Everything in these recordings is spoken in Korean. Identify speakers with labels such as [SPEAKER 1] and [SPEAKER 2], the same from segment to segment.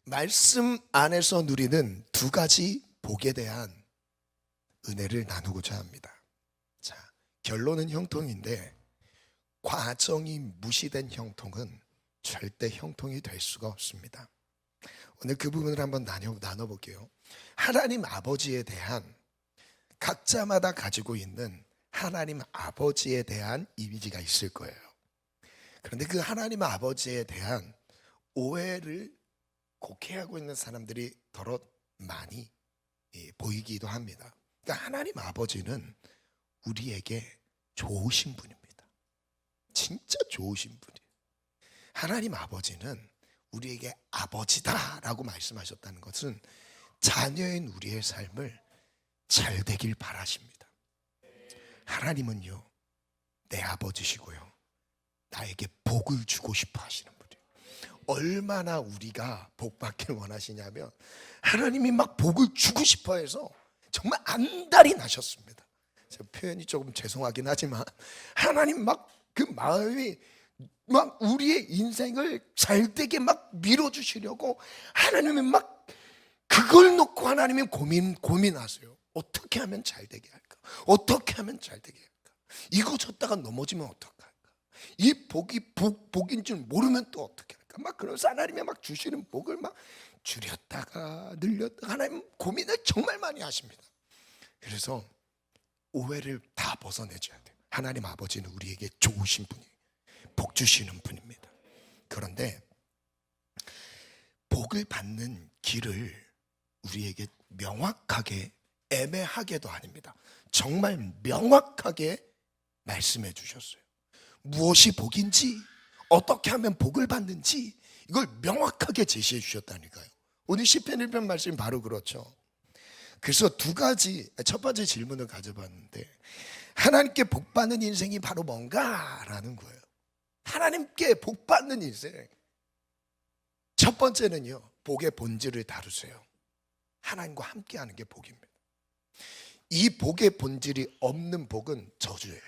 [SPEAKER 1] 말씀 안에서 누리는 두 가지 복에 대한 은혜를 나누고자 합니다. 자, 결론은 형통인데 과정이 무시된 형통은 절대 형통이 될 수가 없습니다. 오늘 그 부분을 한번 나눠볼게요. 하나님 아버지에 대한 각자마다 가지고 있는 하나님 아버지에 대한 이미지가 있을 거예요. 그런데 그 하나님 아버지에 대한 오해를 곡해하고 있는 사람들이 더러 많이 보이기도 합니다. 그러니까 하나님 아버지는 우리에게 좋으신 분입니다. 진짜 좋으신 분이에요. 하나님 아버지는 우리에게 아버지다라고 말씀하셨다는 것은 자녀인 우리의 삶을 잘 되길 바라십니다. 하나님은요, 내 아버지시고요, 나에게 복을 주고 싶어 하시는 분이에요. 얼마나 우리가 복받길 원하시냐면 하나님이 막 복을 주고 싶어 해서 정말 안달이 나셨습니다. 제 표현이 조금 죄송하긴 하지만 하나님 막 그 마음이 막 우리의 인생을 잘되게 막 밀어주시려고 하나님이 막 그걸 놓고 하나님이 고민하세요. 어떻게 하면 잘되게 할까? 어떻게 하면 잘되게 할까? 이거 줬다가 넘어지면 어떡할까? 이 복이 복인 줄 모르면 또 어떻게 할까? 막 그러면서 하나님이 막 주시는 복을 막 줄였다가 늘렸다가 하나님 고민을 정말 많이 하십니다. 그래서 오해를 다 벗어내줘야 돼요. 하나님 아버지는 우리에게 좋으신 분이에요. 복 주시는 분입니다. 그런데 복을 받는 길을 우리에게 명확하게, 애매하게도 아닙니다. 정말 명확하게 말씀해 주셨어요. 무엇이 복인지, 어떻게 하면 복을 받는지 이걸 명확하게 제시해 주셨다니까요. 오늘 시편 1편 말씀이 바로 그렇죠. 그래서 두 가지, 첫 번째 질문을 가져봤는데 하나님께 복 받는 인생이 바로 뭔가라는 거예요. 하나님께 복 받는 인생. 첫 번째는요, 복의 본질을 다루세요. 하나님과 함께하는 게 복입니다. 이 복의 본질이 없는 복은 저주예요.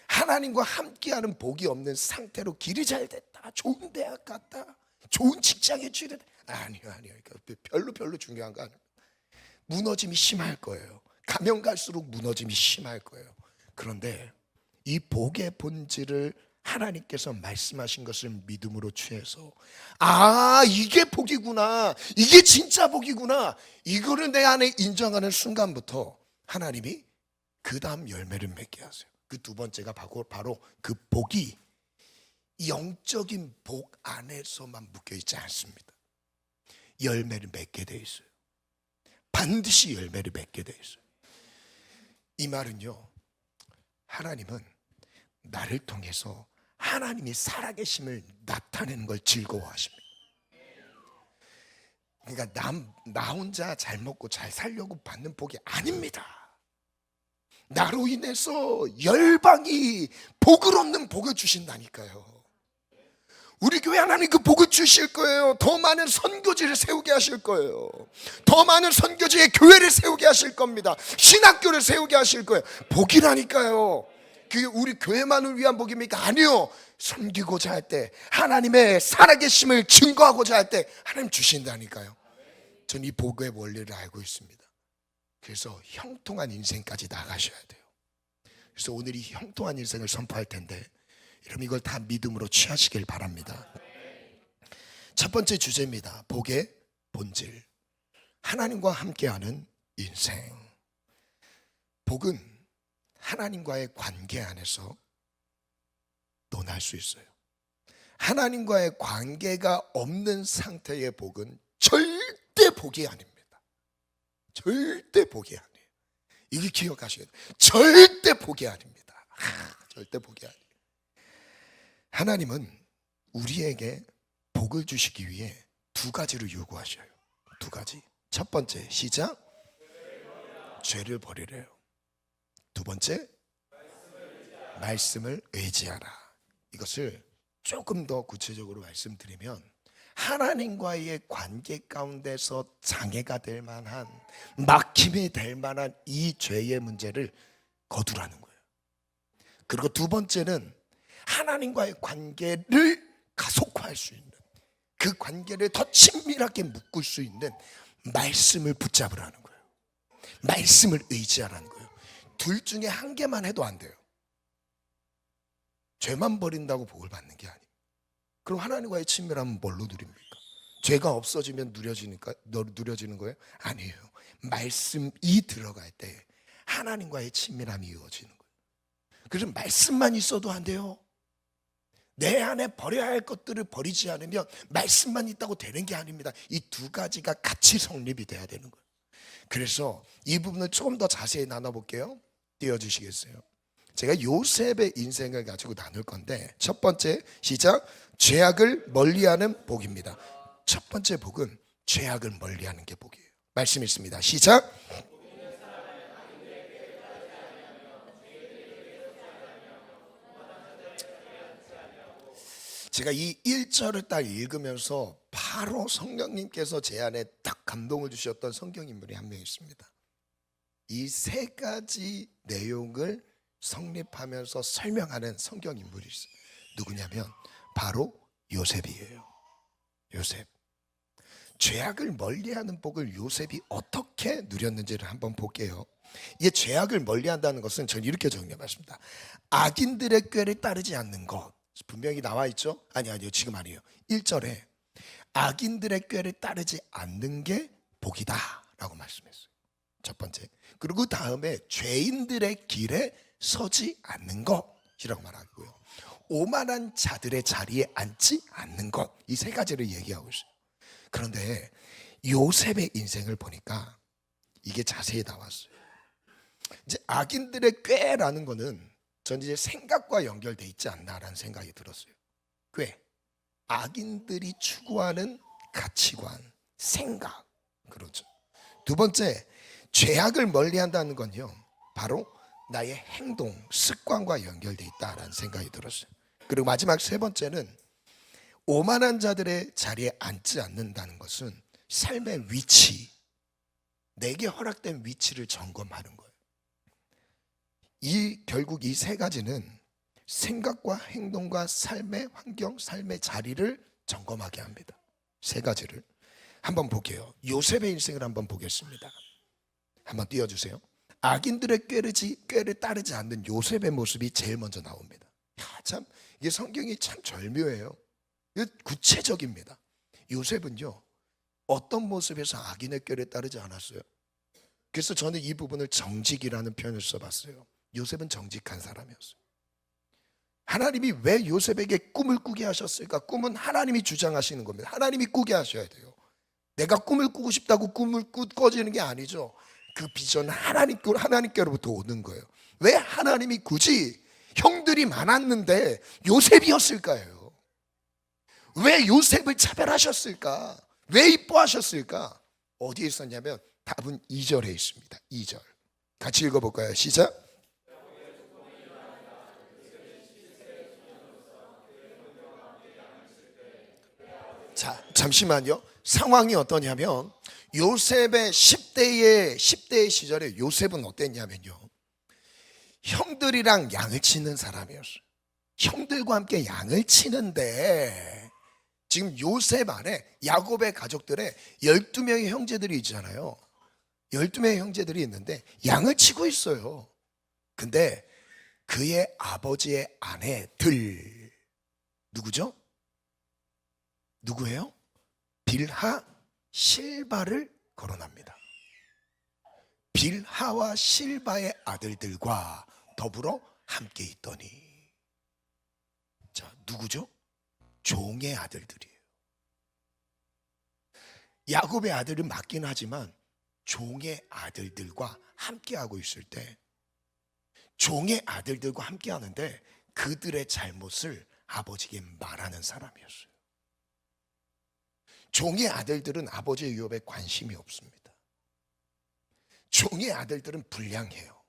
[SPEAKER 1] 하나님과 함께하는 복이 없는 상태로 길이 잘 됐다, 좋은 대학 갔다, 좋은 직장에 취직했다, 아니요. 별로 중요한 거 아니에요. 무너짐이 심할 거예요. 가면 갈수록 무너짐이 심할 거예요. 그런데 이 복의 본질을 하나님께서 말씀하신 것을 믿음으로 취해서 이게 복이구나, 이게 진짜 복이구나, 이거를 내 안에 인정하는 순간부터 하나님이 그 다음 열매를 맺게 하세요. 그 두 번째가 바로 그 복이 영적인 복 안에서만 묶여있지 않습니다. 열매를 맺게 돼 있어요. 반드시 열매를 맺게 돼 있어요. 이 말은요, 하나님은 나를 통해서 하나님이 살아계심을 나타내는 걸 즐거워하십니다. 그러니까 나 혼자 잘 먹고 잘 살려고 받는 복이 아닙니다. 나로 인해서 열방이 복을 얻는 복을 주신다니까요. 우리 교회 하나님 그 복을 주실 거예요. 더 많은 선교지를 세우게 하실 거예요. 더 많은 선교지의 교회를 세우게 하실 겁니다. 신학교를 세우게 하실 거예요. 복이라니까요. 그게 우리 교회만을 위한 복입니까? 아니요. 섬기고자 할 때, 하나님의 살아계심을 증거하고자 할 때 하나님 주신다니까요. 전 이 복의 원리를 알고 있습니다. 그래서 형통한 인생까지 나가셔야 돼요. 그래서 오늘 이 형통한 인생을 선포할 텐데 여러분 이걸 다 믿음으로 취하시길 바랍니다. 첫 번째 주제입니다. 복의 본질. 하나님과 함께하는 인생. 복은 하나님과의 관계 안에서 논할 수 있어요. 하나님과의 관계가 없는 상태의 복은 절대 복이 아닙니다. 절대 복이 아니에요. 이게 기억하셔야 돼요. 절대 복이 아닙니다. 절대 복이 아니에요. 하나님은 우리에게 복을 주시기 위해 두 가지를 요구하셔요. 두 가지. 첫 번째, 시작. 죄를 버리래요. 두 번째, 말씀을 의지하라. 이것을 조금 더 구체적으로 말씀드리면 하나님과의 관계 가운데서 장애가 될 만한, 막힘이 될 만한 이 죄의 문제를 거두라는 거예요. 그리고 두 번째는 하나님과의 관계를 가속화할 수 있는 그 관계를 더 친밀하게 묶을 수 있는 말씀을 붙잡으라는 거예요. 말씀을 의지하라는 거예요. 둘 중에 한 개만 해도 안 돼요. 죄만 버린다고 복을 받는 게 아니에요. 그럼 하나님과의 친밀함은 뭘로 누립니까? 죄가 없어지면 누려지는 거예요? 아니에요. 말씀이 들어갈 때 하나님과의 친밀함이 이루어지는 거예요. 그래서 말씀만 있어도 안 돼요. 내 안에 버려야 할 것들을 버리지 않으면 말씀만 있다고 되는 게 아닙니다. 이 두 가지가 같이 성립이 돼야 되는 거예요. 그래서 이 부분을 조금 더 자세히 나눠볼게요. 띄워주시겠어요? 제가 요셉의 인생을 가지고 나눌 건데, 첫 번째 시작. 죄악을 멀리하는 복입니다. 첫 번째 복은 죄악을 멀리하는 게 복이에요. 말씀 있습니다. 시작. 제가 이 1절을 딱 읽으면서 바로 성령님께서 제 안에 딱 감동을 주셨던 성경인물이 한 명 있습니다. 이 세 가지 내용을 성립하면서 설명하는 성경인물이 있어요. 누구냐면 바로 요셉이에요. 요셉. 죄악을 멀리하는 복을 요셉이 어떻게 누렸는지를 한번 볼게요. 이 죄악을 멀리한다는 것은 저는 이렇게 정리해봤습니다. 악인들의 꾀를 따르지 않는 것, 분명히 나와 있죠? 아니요 지금 아니에요. 1절에 악인들의 꾀를 따르지 않는 게 복이다 라고 말씀했어요. 첫 번째. 그리고 다음에 죄인들의 길에 서지 않는 것이라고 말하고요. 오만한 자들의 자리에 앉지 않는 것, 이 세 가지를 얘기하고 있어요. 그런데 요셉의 인생을 보니까 이게 자세히 나왔어요. 이제 악인들의 꾀라는 거는 전 이제 생각과 연결돼 있지 않나라는 생각이 들었어요. 꽤 악인들이 추구하는 가치관, 생각, 그렇죠. 두 번째, 죄악을 멀리한다는 건요, 바로 나의 행동, 습관과 연결돼 있다라는 생각이 들었어요. 그리고 마지막 세 번째는 오만한 자들의 자리에 앉지 않는다는 것은 삶의 위치, 내게 허락된 위치를 점검하는 거예요. 결국 이 세 가지는 생각과 행동과 삶의 환경, 삶의 자리를 점검하게 합니다. 세 가지를 한번 볼게요. 요셉의 인생을 한번 보겠습니다. 한번 띄워주세요. 악인들의 꾀를 따르지 않는 요셉의 모습이 제일 먼저 나옵니다. 참 이게 성경이 참 절묘해요. 구체적입니다. 요셉은요, 어떤 모습에서 악인의 꾀를 따르지 않았어요? 그래서 저는 이 부분을 정직이라는 표현을 써봤어요. 요셉은 정직한 사람이었어요. 하나님이 왜 요셉에게 꿈을 꾸게 하셨을까? 꿈은 하나님이 주장하시는 겁니다. 하나님이 꾸게 하셔야 돼요. 내가 꿈을 꾸고 싶다고 꿈을 꾸어지는 게 아니죠. 그 비전은 하나님께로부터 오는 거예요. 왜 하나님이 굳이 형들이 많았는데 요셉이었을까요? 왜 요셉을 차별하셨을까? 왜 이뻐하셨을까? 어디에 있었냐면 답은 2절에 있습니다. 2절 같이 읽어볼까요? 시작. 자, 잠시만요. 상황이 어떠냐면 요셉의 10대의 시절에 요셉은 어땠냐면요, 형들이랑 양을 치는 사람이었어요. 형들과 함께 양을 치는데 지금 요셉 안에 야곱의 가족들의 12명의 형제들이 있잖아요. 12명의 형제들이 있는데 양을 치고 있어요. 근데 그의 아버지의 아내들 누구죠? 누구예요? 빌하, 실바를 거론합니다. 빌하와 실바의 아들들과 더불어 함께 있더니, 자, 누구죠? 종의 아들들이에요. 야곱의 아들은 맞긴 하지만 종의 아들들과 함께하고 있을 때, 종의 아들들과 함께하는데 그들의 잘못을 아버지에게 말하는 사람이었어요. 종의 아들들은 아버지의 유업에 관심이 없습니다. 종의 아들들은 불량해요.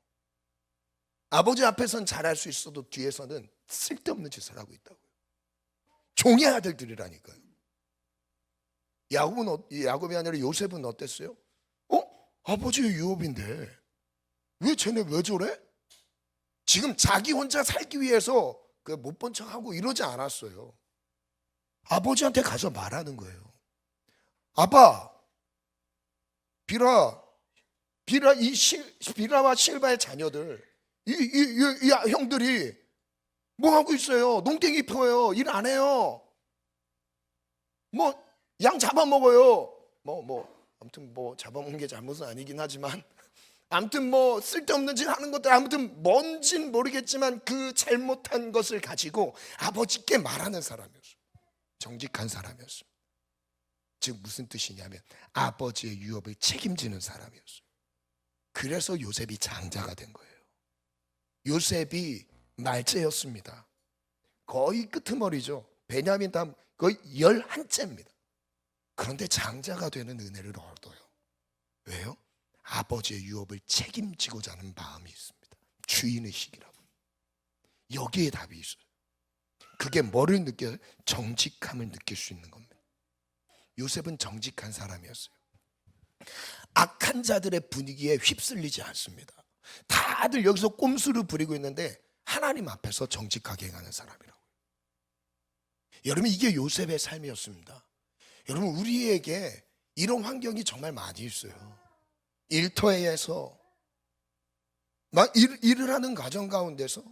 [SPEAKER 1] 아버지 앞에서는 잘할 수 있어도 뒤에서는 쓸데없는 짓을 하고 있다고요. 종의 아들들이라니까요. 야곱이 아니라 요셉은 어땠어요? 아버지의 유업인데 왜 쟤네 왜 저래? 지금 자기 혼자 살기 위해서 못 본 척하고 이러지 않았어요. 아버지한테 가서 말하는 거예요. 아빠, 비라와 실바의 자녀들, 이 형들이 뭐 하고 있어요? 농땡이 펴요. 일 안 해요. 뭐 양 잡아먹어요. 아무튼 잡아먹는 게 잘못은 아니긴 하지만, 아무튼 쓸데없는 짓 하는 것들, 아무튼 뭔진 모르겠지만 그 잘못한 것을 가지고 아버지께 말하는 사람이었어요. 정직한 사람이었어요. 즉 무슨 뜻이냐면 아버지의 유업을 책임지는 사람이었어요. 그래서 요셉이 장자가 된 거예요. 요셉이 말째였습니다. 거의 끄트머리죠. 베냐민 다음 거의 11째입니다. 그런데 장자가 되는 은혜를 얻어요. 왜요? 아버지의 유업을 책임지고자 하는 마음이 있습니다. 주인의식이라고. 여기에 답이 있어요. 그게 뭐를 느껴요? 정직함을 느낄 수 있는 겁니다. 요셉은 정직한 사람이었어요. 악한 자들의 분위기에 휩쓸리지 않습니다. 다들 여기서 꼼수를 부리고 있는데 하나님 앞에서 정직하게 행하는 사람이라고요. 여러분, 이게 요셉의 삶이었습니다. 여러분, 우리에게 이런 환경이 정말 많이 있어요. 일터에서 막 일을 하는 가정 가운데서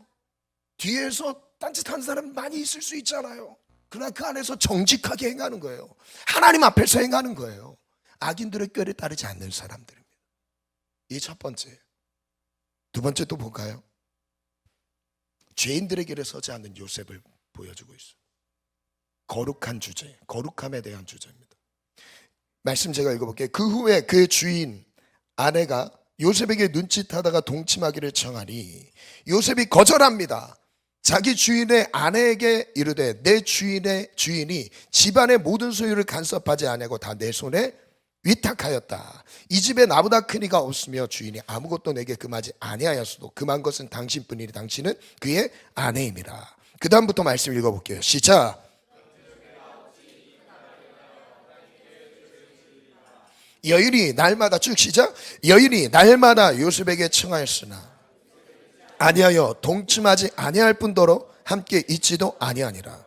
[SPEAKER 1] 뒤에서 딴짓하는 사람 많이 있을 수 있잖아요. 그러나 그 안에서 정직하게 행하는 거예요. 하나님 앞에서 행하는 거예요. 악인들의 꾀를 따르지 않는 사람들입니다. 이게 첫 번째. 두 번째 또 볼까요? 죄인들의 길에 서지 않는 요셉을 보여주고 있어요. 거룩한 주제, 거룩함에 대한 주제입니다. 말씀 제가 읽어볼게요. 그 후에 그의 주인 아내가 요셉에게 눈짓하다가 동침하기를 청하니 요셉이 거절합니다. 자기 주인의 아내에게 이르되 내 주인이 집안의 모든 소유를 간섭하지 아니하고 다 내 손에 위탁하였다. 이 집에 나보다 큰 이가 없으며 주인이 아무것도 내게 금하지 아니하였어도 금한 것은 당신뿐이니 당신은 그의 아내임이라. 그 다음부터 말씀 읽어볼게요. 시작. 여인이 날마다 쭉 시작. 여인이 날마다 요셉에게 청하였으나 아니하여 동침하지 아니할 뿐더러 함께 있지도 아니하니라.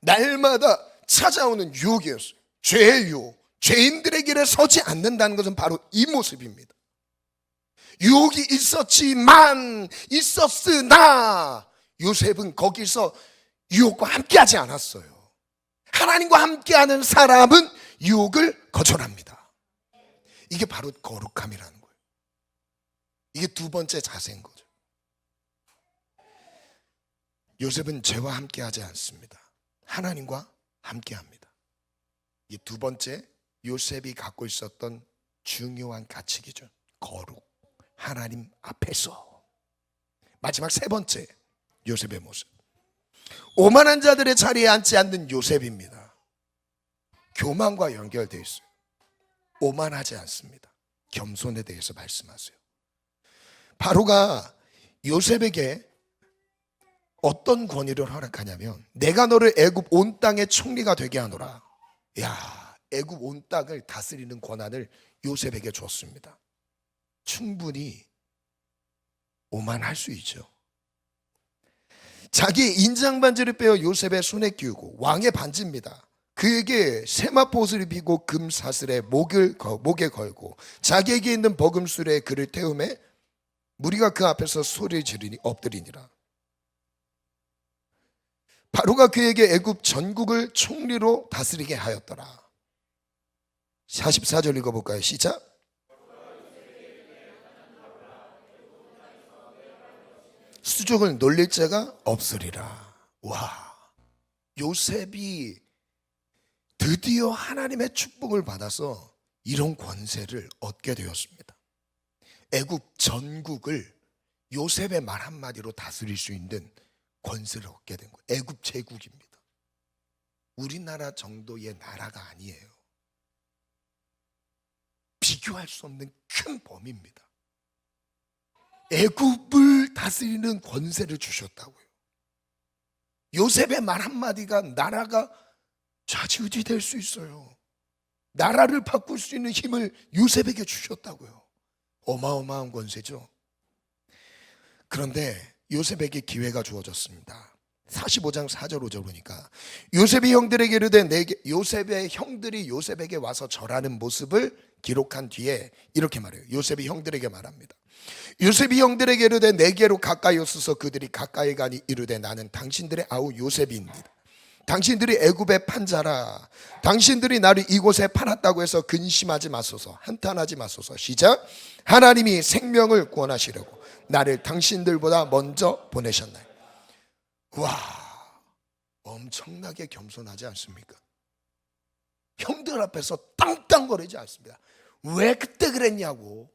[SPEAKER 1] 날마다 찾아오는 유혹이었어요. 죄의 유혹. 죄인들의 길에 서지 않는다는 것은 바로 이 모습입니다. 유혹이 있었으나 요셉은 거기서 유혹과 함께하지 않았어요. 하나님과 함께하는 사람은 유혹을 거절합니다. 이게 바로 거룩함이라는 거예요. 이게 두 번째 자세인 거죠. 요셉은 죄와 함께하지 않습니다. 하나님과 함께합니다. 이게 두 번째 요셉이 갖고 있었던 중요한 가치기준, 거룩, 하나님 앞에서. 마지막 세 번째 요셉의 모습, 오만한 자들의 자리에 앉지 않는 요셉입니다. 교만과 연결되어 있어요. 오만하지 않습니다. 겸손에 대해서 말씀하세요. 바로가 요셉에게 어떤 권위를 허락하냐면 내가 너를 애굽 온 땅의 총리가 되게 하노라. 야, 애굽 온 땅을 다스리는 권한을 요셉에게 줬습니다. 충분히 오만할 수 있죠. 자기의 인장 반지를 빼어 요셉의 손에 끼우고, 왕의 반지입니다. 그에게 세마포옷을 입히고 금 사슬에 목에 걸고 자기에게 있는 버금술에 그를 태우매 무리가 그 앞에서 소리를 지르니 엎드리니라. 바로가 그에게 애굽 전국을 총리로 다스리게 하였더라. 44절 읽어볼까요? 시작. 수족을 놀릴 자가 없으리라. 와, 요셉이 드디어 하나님의 축복을 받아서 이런 권세를 얻게 되었습니다. 애굽 전국을 요셉의 말 한마디로 다스릴 수 있는 권세를 얻게 된 거예요. 애굽 제국입니다. 우리나라 정도의 나라가 아니에요. 비교할 수 없는 큰 범위입니다. 애굽을 다스리는 권세를 주셨다고요. 요셉의 말 한마디가 나라가 좌지우지 될 수 있어요. 나라를 바꿀 수 있는 힘을 요셉에게 주셨다고요. 어마어마한 권세죠. 그런데 요셉에게 기회가 주어졌습니다. 45장 4절 5절 보니까 요셉이 형들에게 이르되 요셉의 형들이 요셉에게 와서 절하는 모습을 기록한 뒤에 이렇게 말해요. 요셉이 형들에게 말합니다. 요셉이 형들에게 이르되 내게로 가까이 오소서. 그들이 가까이 가니 이르되 나는 당신들의 아우 요셉입니다. 당신들이 애굽에 판 자라. 당신들이 나를 이곳에 팔았다고 해서 근심하지 마소서. 한탄하지 마소서. 시작. 하나님이 생명을 구원하시려고 나를 당신들보다 먼저 보내셨나요? 와, 엄청나게 겸손하지 않습니까? 형들 앞에서 땅땅거리지 않습니다. 왜 그때 그랬냐고.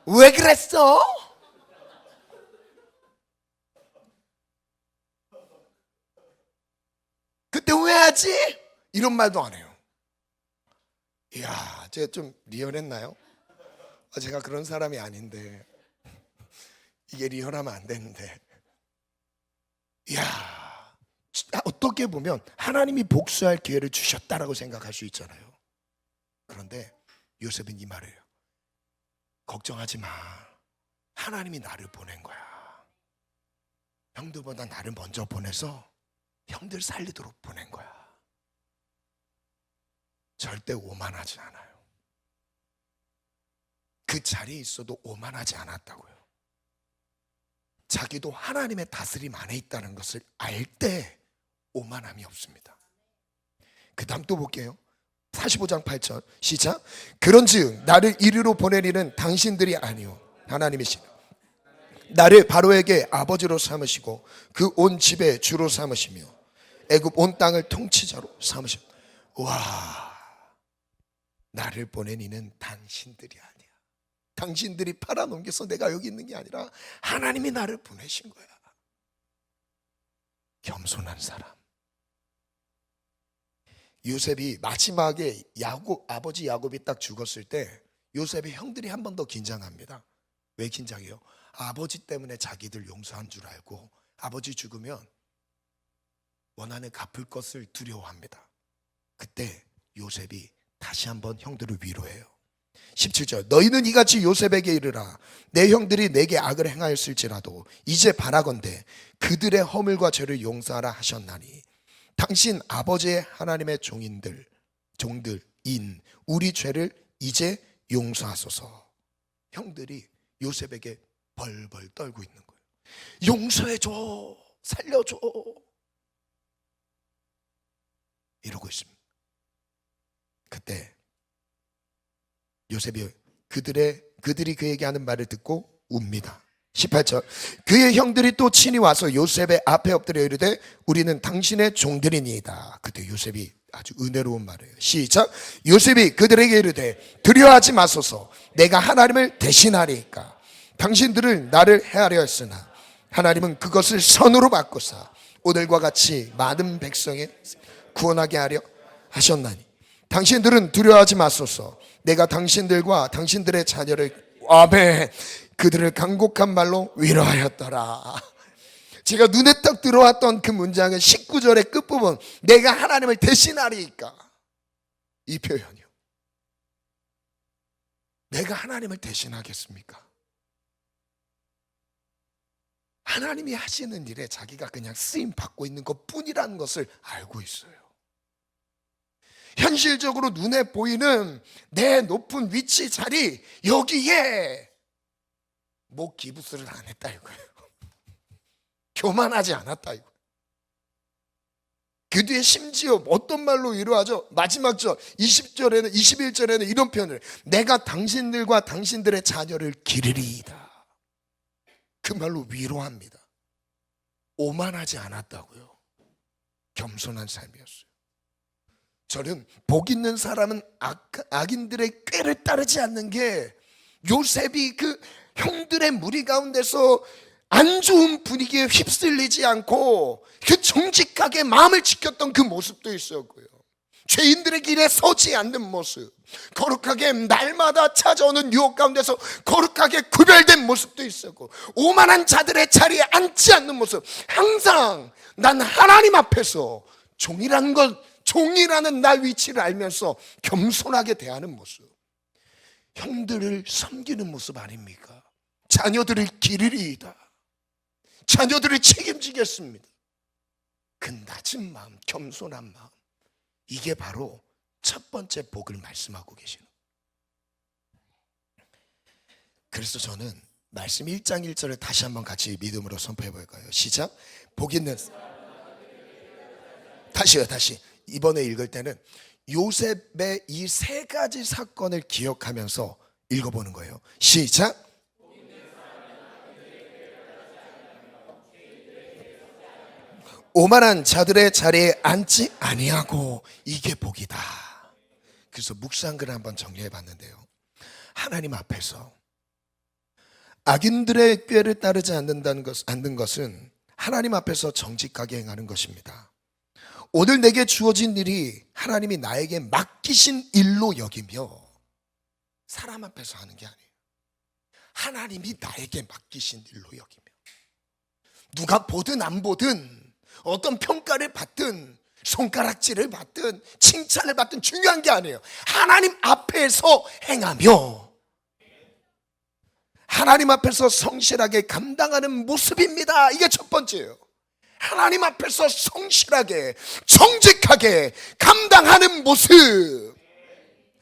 [SPEAKER 1] 왜 그랬어? 그때 왜 하지? 이런 말도 안 해요. 이야, 제가 좀 리얼했나요? 제가 그런 사람이 아닌데 이게 리얼하면 안 되는데. 이야, 어떻게 보면 하나님이 복수할 기회를 주셨다라고 생각할 수 있잖아요. 그런데 요셉은 이 말이에요. 걱정하지 마. 하나님이 나를 보낸 거야. 형들보다 나를 먼저 보내서 형들 살리도록 보낸 거야. 절대 오만하지 않아요. 그 자리에 있어도 오만하지 않았다고요. 자기도 하나님의 다스림 안에 있다는 것을 알 때 오만함이 없습니다. 그 다음 또 볼게요. 45장 8절 시작. 그런즉 나를 이리로 보내리는 당신들이 아니요 하나님이시라. 나를 바로에게 아버지로 삼으시고 그 온 집의 주로 삼으시며 애굽 온 땅을 통치자로 삼으시고. 와, 나를 보낸 이는 당신들이 아니야. 당신들이 팔아넘겨서 내가 여기 있는 게 아니라 하나님이 나를 보내신 거야. 겸손한 사람. 요셉이 마지막에 아버지 야곱이 딱 죽었을 때 요셉의 형들이 한 번 더 긴장합니다. 왜 긴장해요? 아버지 때문에 자기들 용서한 줄 알고 아버지 죽으면 원한을 갚을 것을 두려워합니다. 그때 요셉이 다시 한번 형들을 위로해요. 17절 너희는 이같이 요셉에게 이르라. 내 형들이 내게 악을 행하였을지라도 이제 바라건대 그들의 허물과 죄를 용서하라 하셨나니 당신 아버지의 하나님의 종들인 우리 죄를 이제 용서하소서. 형들이 요셉에게 벌벌 떨고 있는 거예요. 용서해줘, 살려줘, 이러고 있습니다. 그때 요셉이 그들이 그에게 하는 말을 듣고 웁니다. 18절 그의 형들이 또 친히 와서 요셉의 앞에 엎드려 이르되 우리는 당신의 종들이니이다. 그때 요셉이 아주 은혜로운 말이에요. 시작. 요셉이 그들에게 이르되 두려워하지 마소서. 내가 하나님을 대신하리이까. 당신들을 나를 해하려 했으나 하나님은 그것을 선으로 바꾸사 오늘과 같이 많은 백성에 구원하게 하려 하셨나니 당신들은 두려워하지 마소서. 내가 당신들과 당신들의 자녀를 아멘 그들을 간곡한 말로 위로하였더라. 제가 눈에 딱 들어왔던 그 문장은 19절의 끝부분 내가 하나님을 대신하리이까. 이 표현이요. 내가 하나님을 대신하겠습니까? 하나님이 하시는 일에 자기가 그냥 쓰임 받고 있는 것뿐이라는 것을 알고 있어요. 현실적으로 눈에 보이는 내 높은 위치 자리 여기에 목 기부스를 안 했다 이거예요. 교만하지 않았다 이거예요. 그 뒤에 심지어 어떤 말로 위로하죠? 마지막 절 20절에는 21절에는 이런 표현을 내가 당신들과 당신들의 자녀를 기르리이다. 그 말로 위로합니다. 오만하지 않았다고요. 겸손한 삶이었어요. 저는 복 있는 사람은 악인들의 꾀를 따르지 않는 게 요셉이 그 형들의 무리 가운데서 안 좋은 분위기에 휩쓸리지 않고 그 정직하게 마음을 지켰던 그 모습도 있었고요. 죄인들의 길에 서지 않는 모습, 거룩하게 날마다 찾아오는 유혹 가운데서 거룩하게 구별된 모습도 있었고, 오만한 자들의 자리에 앉지 않는 모습, 항상 난 하나님 앞에서 종이라는 나 위치를 알면서 겸손하게 대하는 모습, 형들을 섬기는 모습 아닙니까? 자녀들을 기르리이다. 자녀들을 책임지겠습니다. 그 낮은 마음, 겸손한 마음, 이게 바로 첫 번째 복을 말씀하고 계시는. 그래서 저는 말씀 1장 1절을 다시 한번 같이 믿음으로 선포해 볼까요? 시작. 복 있는, 다시 이번에 읽을 때는 요셉의 이 세 가지 사건을 기억하면서 읽어보는 거예요. 시작. 오만한 자들의 자리에 앉지 아니하고, 이게 복이다. 그래서 묵상글을 한번 정리해 봤는데요, 하나님 앞에서 악인들의 꾀를 따르지 않는 것은 하나님 앞에서 정직하게 행하는 것입니다. 오늘 내게 주어진 일이 하나님이 나에게 맡기신 일로 여기며, 사람 앞에서 하는 게 아니에요. 하나님이 나에게 맡기신 일로 여기며, 누가 보든 안 보든, 어떤 평가를 받든 손가락질을 받든 칭찬을 받든 중요한 게 아니에요. 하나님 앞에서 행하며 하나님 앞에서 성실하게 감당하는 모습입니다. 이게 첫 번째예요. 하나님 앞에서 성실하게 정직하게 감당하는 모습,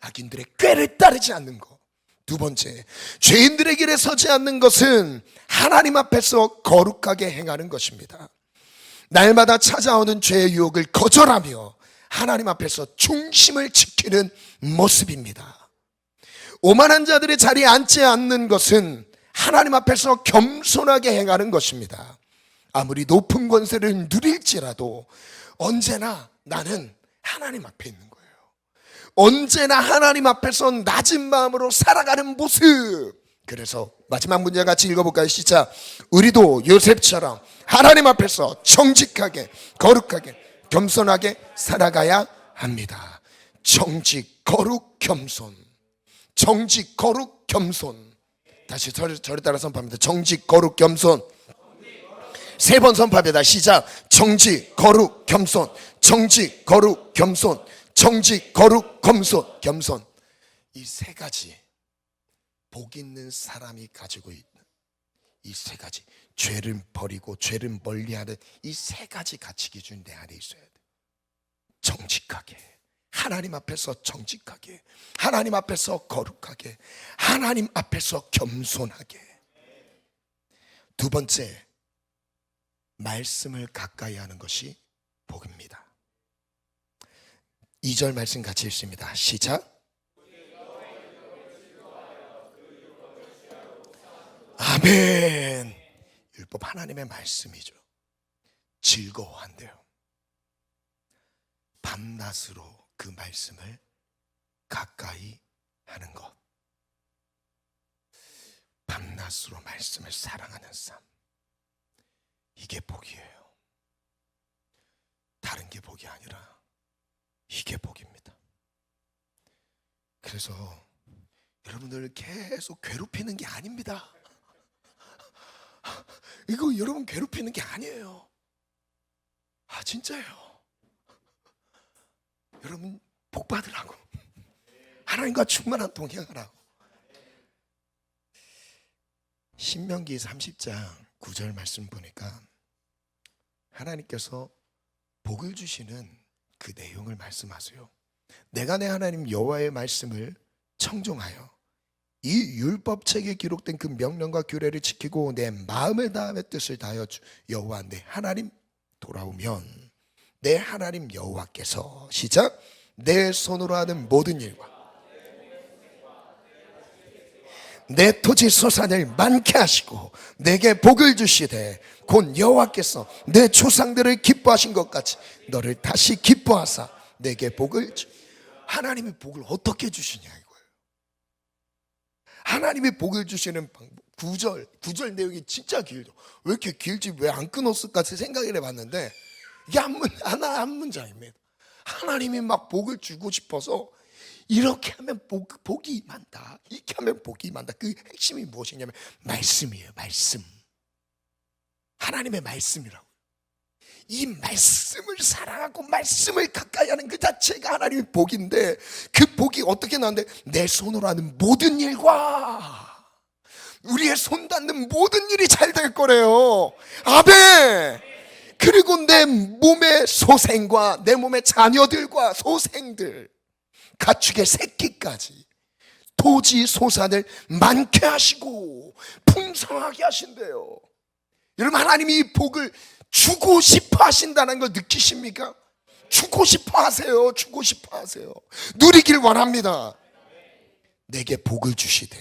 [SPEAKER 1] 악인들의 꾀를 따르지 않는 것. 두 번째, 죄인들의 길에 서지 않는 것은 하나님 앞에서 거룩하게 행하는 것입니다. 날마다 찾아오는 죄의 유혹을 거절하며 하나님 앞에서 중심을 지키는 모습입니다. 오만한 자들의 자리에 앉지 않는 것은 하나님 앞에서 겸손하게 행하는 것입니다. 아무리 높은 권세를 누릴지라도 언제나 나는 하나님 앞에 있는 거예요. 언제나 하나님 앞에서 낮은 마음으로 살아가는 모습. 그래서 마지막 문제 같이 읽어볼까요? 시작. 우리도 요셉처럼 하나님 앞에서 정직하게 거룩하게 겸손하게 살아가야 합니다. 정직, 거룩, 겸손. 정직, 거룩, 겸손. 다시 저를 따라 선포합니다. 정직, 거룩, 겸손. 세 번 선포합니다. 시작. 정직, 거룩, 겸손. 정직, 거룩, 겸손. 정직, 거룩, 겸손. 이 세 가지, 복 있는 사람이 가지고 있는 이 세 가지, 죄를 버리고 죄를 멀리하는 이 세 가지 가치 기준 내 안에 있어야 돼. 정직하게, 하나님 앞에서 정직하게, 하나님 앞에서 거룩하게, 하나님 앞에서 겸손하게. 두 번째, 말씀을 가까이 하는 것이 복입니다. 2절 말씀 같이 읽습니다. 시작. 아멘. 율법 하나님의 말씀이죠. 즐거워한대요. 밤낮으로 그 말씀을 가까이 하는 것. 밤낮으로 말씀을 사랑하는 삶, 이게 복이에요. 다른 게 복이 아니라 이게 복입니다. 그래서 여러분들 계속 괴롭히는 게 아닙니다. 이거 여러분 괴롭히는 게 아니에요. 진짜예요. 여러분 복 받으라고, 하나님과 충만한 동행하라고. 신명기 30장 9절 말씀 보니까 하나님께서 복을 주시는 그 내용을 말씀하세요. 내가 내 하나님 여호와의 말씀을 청종하여 이 율법책에 기록된 그 명령과 규례를 지키고 내 마음을 다하며 뜻을 다하여 여호와 내 하나님 돌아오면 내 하나님 여호와께서 시작. 내 손으로 하는 모든 일과 내 토지 소산을 많게 하시고 내게 복을 주시되 곧 여호와께서 내 조상들을 기뻐하신 것 같이 너를 다시 기뻐하사 내게 복을 주. 하나님이 복을 어떻게 주시냐 이거예요. 하나님이 복을 주시는 방법. 9절 내용이 진짜 길죠. 왜 이렇게 길지, 왜 안 끊었을까 생각을 해봤는데 이게 한 문장입니다. 하나님이 막 복을 주고 싶어서 이렇게 하면 복이 임한다, 이렇게 하면 복이 임한다. 그 핵심이 무엇이냐면 말씀이에요. 말씀. 하나님의 말씀이라고. 이 말씀을 사랑하고 말씀을 가까이 하는 그 자체가 하나님의 복인데, 그 복이 어떻게 나오는데 내 손으로 하는 모든 일과 우리의 손 닿는 모든 일이 잘 될 거래요. 아멘. 그리고 내 몸의 소생과 내 몸의 자녀들과 소생들, 가축의 새끼까지 토지 소산을 많게 하시고 풍성하게 하신대요. 여러분, 하나님이 이 복을 주고 싶어 하신다는 걸 느끼십니까? 주고 싶어 하세요. 주고 싶어 하세요. 누리길 원합니다. 내게 복을 주시되,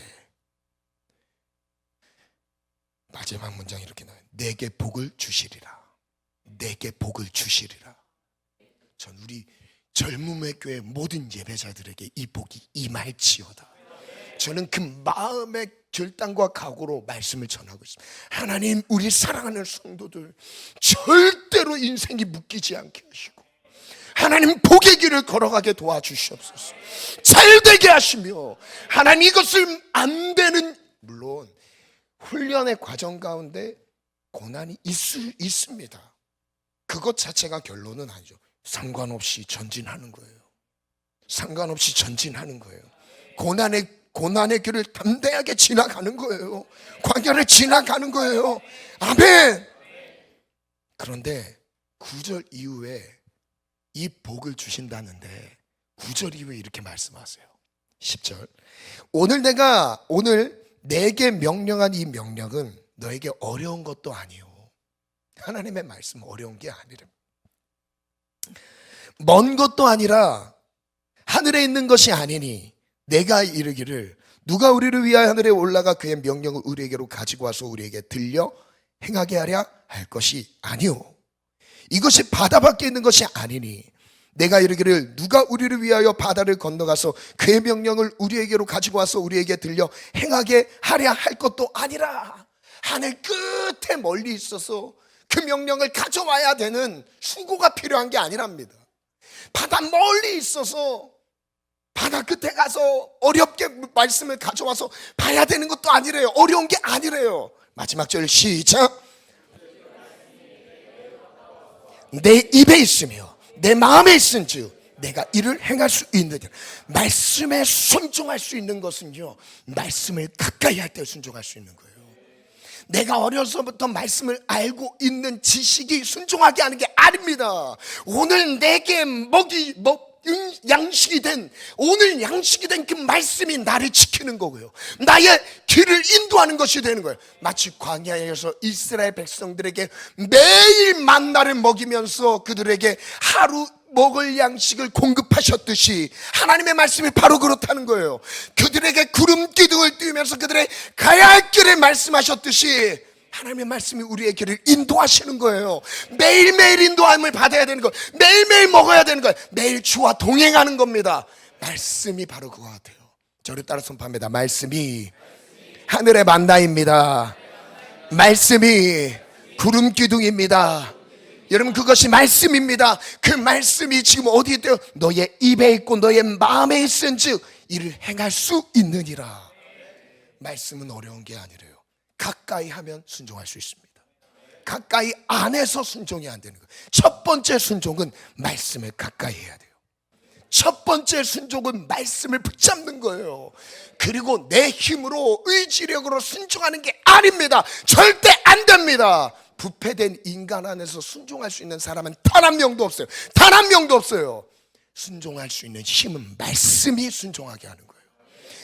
[SPEAKER 1] 마지막 문장 이렇게 나와요. 내게 복을 주시리라. 내게 복을 주시리라. 전 우리 젊음의 교회 모든 예배자들에게 이 복이 임할지어다. 저는 그 마음의 결단과 각오로 말씀을 전하고 있습니다. 하나님, 우리 사랑하는 성도들 절대로 인생이 묶이지 않게 하시고, 하나님 복의 길을 걸어가게 도와주시옵소서. 잘되게 하시며, 하나님 이것을 안 되는, 물론 훈련의 과정 가운데 고난이 있습니다. 그것 자체가 결론은 아니죠. 상관없이 전진하는 거예요. 상관없이 전진하는 거예요. 고난의 길을 담대하게 지나가는 거예요. 광야를 지나가는 거예요. 아멘. 그런데 9절 이후에 이 복을 주신다는데 9절 이후에 이렇게 말씀하세요. 10절. 오늘 내게 명령한 이 명령은 너에게 어려운 것도 아니요. 하나님의 말씀은 어려운 게 아니라 먼 것도 아니라 하늘에 있는 것이 아니니 내가 이르기를 누가 우리를 위하여 하늘에 올라가 그의 명령을 우리에게로 가지고 와서 우리에게 들려 행하게 하랴 할 것이 아니오. 이것이 바다 밖에 있는 것이 아니니 내가 이르기를 누가 우리를 위하여 바다를 건너가서 그의 명령을 우리에게로 가지고 와서 우리에게 들려 행하게 하랴 할 것도 아니라, 하늘 끝에 멀리 있어서 그 명령을 가져와야 되는 수고가 필요한 게 아니랍니다. 바다 멀리 있어서 바다 끝에 가서 어렵게 말씀을 가져와서 봐야 되는 것도 아니래요. 어려운 게 아니래요. 마지막 절 시작. 내 입에 있으며 내 마음에 있은즉 내가 이를 행할 수 있느니라. 말씀에 순종할 수 있는 것은요, 말씀을 가까이 할 때 순종할 수 있는 거예요. 내가 어려서부터 말씀을 알고 있는 지식이 순종하게 하는 게 아닙니다. 오늘 내게 양식이 된 그 말씀이 나를 지키는 거고요, 나의 길을 인도하는 것이 되는 거예요. 마치 광야에서 이스라엘 백성들에게 매일 만나를 먹이면서 그들에게 하루 먹을 양식을 공급하셨듯이 하나님의 말씀이 바로 그렇다는 거예요. 그들에게 구름 기둥을 띄우면서 그들의 가야 할 길을 말씀하셨듯이 하나님의 말씀이 우리의 길을 인도하시는 거예요. 매일매일 인도함을 받아야 되는 거예요. 매일매일 먹어야 되는 거예요. 매일 주와 동행하는 겁니다. 말씀이 바로 그거 같아요. 저를 따라 선포합니다. 말씀이 하늘의 만나입니다. 말씀이 구름 기둥입니다. 여러분, 그것이 말씀입니다. 그 말씀이 지금 어디에 있대요? 너의 입에 있고 너의 마음에 있은즉 이를 행할 수 있느니라. 말씀은 어려운 게 아니래요. 가까이 하면 순종할 수 있습니다. 가까이 안 해서 순종이 안 되는 거예요. 첫 번째 순종은 말씀을 가까이 해야 돼요. 첫 번째 순종은 말씀을 붙잡는 거예요. 그리고 내 힘으로 의지력으로 순종하는 게 아닙니다. 절대 안 됩니다. 부패된 인간 안에서 순종할 수 있는 사람은 단 한 명도 없어요. 단 한 명도 없어요. 순종할 수 있는 힘은 말씀이 순종하게 하는 거예요.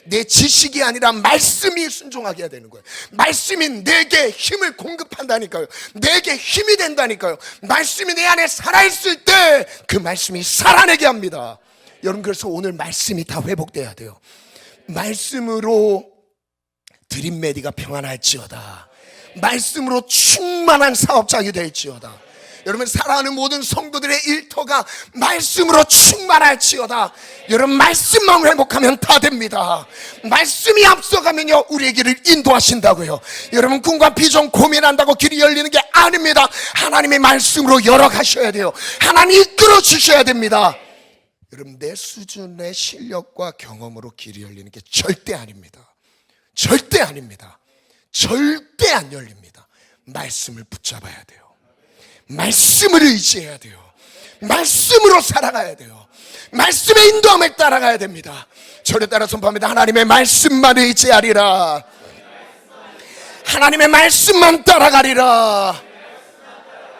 [SPEAKER 1] 내 지식이 아니라 말씀이 순종하게 해야 되는 거예요. 말씀이 내게 힘을 공급한다니까요. 내게 힘이 된다니까요. 말씀이 내 안에 살아있을 때 그 말씀이 살아내게 합니다. 여러분, 그래서 오늘 말씀이 다 회복돼야 돼요. 말씀으로 드림메디가 평안할지어다. 말씀으로 충만한 사업장이 될지어다. 여러분, 사랑하는 모든 성도들의 일터가 말씀으로 충만할지어다. 여러분, 말씀만 회복하면 다 됩니다. 말씀이 앞서가면요, 우리의 길을 인도하신다고요. 여러분, 꿈과 비전 고민한다고 길이 열리는 게 아닙니다. 하나님의 말씀으로 열어가셔야 돼요. 하나님이 이끌어 주셔야 됩니다. 여러분, 내 수준의 실력과 경험으로 길이 열리는 게 절대 아닙니다. 절대 아닙니다. 절대 안 열립니다. 말씀을 붙잡아야 돼요. 말씀을 의지해야 돼요. 말씀으로 살아가야 돼요. 말씀의 인도함을 따라가야 됩니다. 저를 따라 선포합니다. 하나님의 말씀만 의지하리라. 하나님의 말씀만 따라가리라.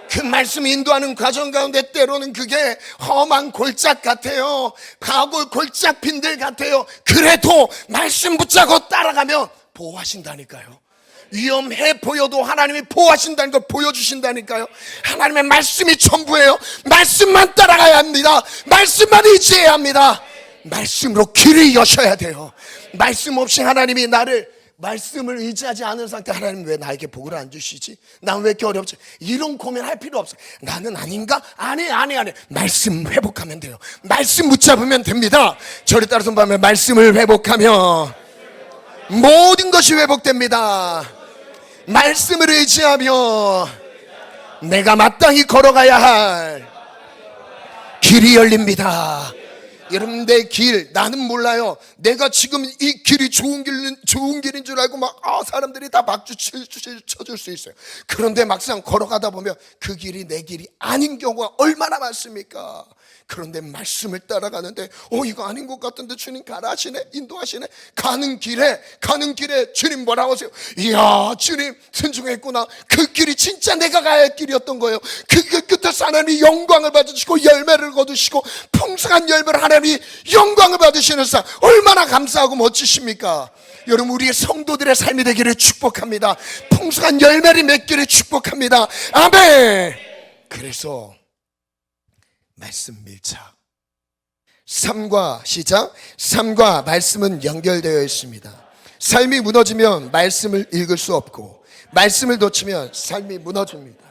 [SPEAKER 1] 그 말씀 인도하는 과정 가운데 때로는 그게 험한 골짝 같아요. 가고 골짝 빈들 같아요. 그래도 말씀 붙잡고 따라가면 보호하신다니까요. 위험해 보여도 하나님이 보호하신다는 걸 보여주신다니까요. 하나님의 말씀이 전부예요. 말씀만 따라가야 합니다. 말씀만 의지해야 합니다. 말씀으로 길을 여셔야 돼요. 말씀 없이 하나님이 나를 말씀을 의지하지 않은 상태, 하나님 왜 나에게 복을 안 주시지? 난 왜 이렇게 어렵지? 이런 고민할 필요 없어. 나는 아닌가? 아니. 말씀 회복하면 돼요. 말씀 붙잡으면 됩니다. 저를 따라서 보면 말씀을 회복하면 모든 것이 회복됩니다. 말씀을 의지하며 내가 마땅히 걸어가야 할 길이 열립니다. 여러분의 길, 나는 몰라요. 내가 지금 이 길이 좋은 길인 줄 알고 막 사람들이 다 박수 쳐줄 수 있어요. 그런데 막상 걸어가다 보면 그 길이 내 길이 아닌 경우가 얼마나 많습니까? 그런데 말씀을 따라가는데 이거 아닌 것 같은데 주님 가라 하시네, 인도하시네. 가는 길에 주님 뭐라고 하세요? 이야, 주님 순종했구나. 그 길이 진짜 내가 가야 할 길이었던 거예요. 그 끝에서 하나님이 영광을 받으시고 열매를 거두시고 풍성한 열매를 하나님이 영광을 받으시는 사, 얼마나 감사하고 멋지십니까? 여러분, 우리의 성도들의 삶이 되기를 축복합니다. 풍성한 열매를 맺기를 축복합니다. 아멘. 그래서 말씀 밀착. 삶과 말씀은 연결되어 있습니다. 삶이 무너지면 말씀을 읽을 수 없고, 말씀을 놓치면 삶이 무너집니다.